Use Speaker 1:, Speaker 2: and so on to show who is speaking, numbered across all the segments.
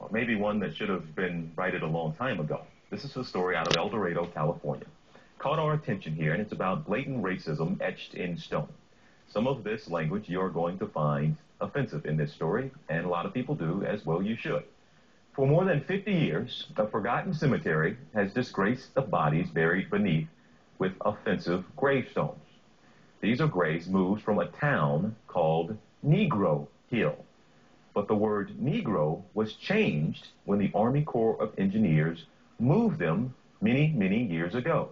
Speaker 1: or maybe one that should have been righted a long time ago. This is a story out of El Dorado, California. Caught our attention here, and it's about blatant racism etched in stone. Some of this language you're going to find offensive in this story, and a lot of people do, as well you should. For more than 50 years, a forgotten cemetery has disgraced the bodies buried beneath with offensive gravestones. These are graves moved from a town called Negro Hill. But the word Negro was changed when the Army Corps of Engineers moved them many, many years ago.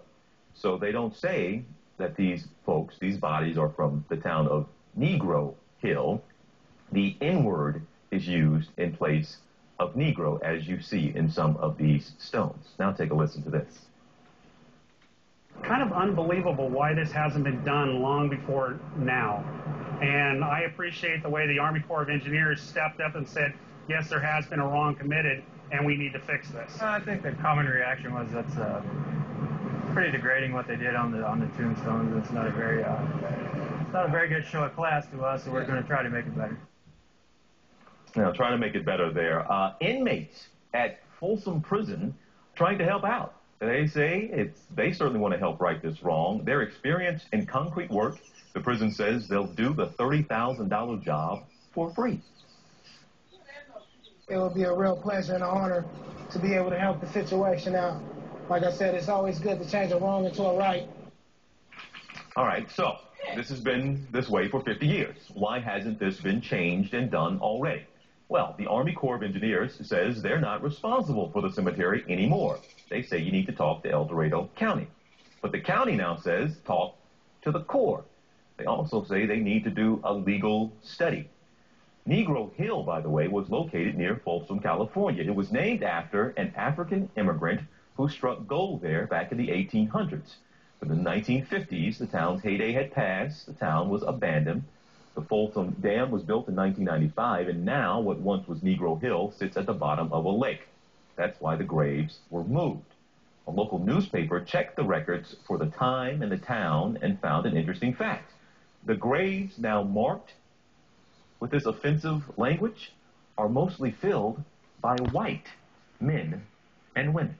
Speaker 1: So they don't say that these folks, these bodies are from the town of Negro Hill. The N-word is used in place of Negro, as you see in some of these stones. Now take a listen to this.
Speaker 2: Kind of unbelievable why this hasn't been done long before now. And I appreciate the way the Army Corps of Engineers stepped up and said, yes, there has been a wrong committed, and we need to fix this.
Speaker 3: I think the common reaction was that's pretty degrading what they did on the tombstones. It's not a very good show of class to us, so we're going to try to make it better.
Speaker 1: Now, trying to make it better there. Inmates at Folsom Prison trying to help out. They say they certainly want to help right this wrong. They're experienced in concrete work. The prison says they'll do the $30,000 job for free.
Speaker 4: It would be a real pleasure and an honor to be able to help the situation out. Like I said, it's always good to change a wrong into a right.
Speaker 1: All right, so this has been this way for 50 years. Why hasn't this been changed and done already? Well, the Army Corps of Engineers says they're not responsible for the cemetery anymore. They say you need to talk to El Dorado County. But the county now says talk to the Corps. They also say they need to do a legal study. Negro Hill, by the way, was located near Folsom, California. It was named after an African immigrant who struck gold there back in the 1800s. But in the 1950s, the town's heyday had passed. The town was abandoned. The Folsom Dam was built in 1995, and now what once was Negro Hill sits at the bottom of a lake. That's why the graves were moved. A local newspaper checked the records for the time and the town and found an interesting fact. The graves now marked with this offensive language are mostly filled by white men and women.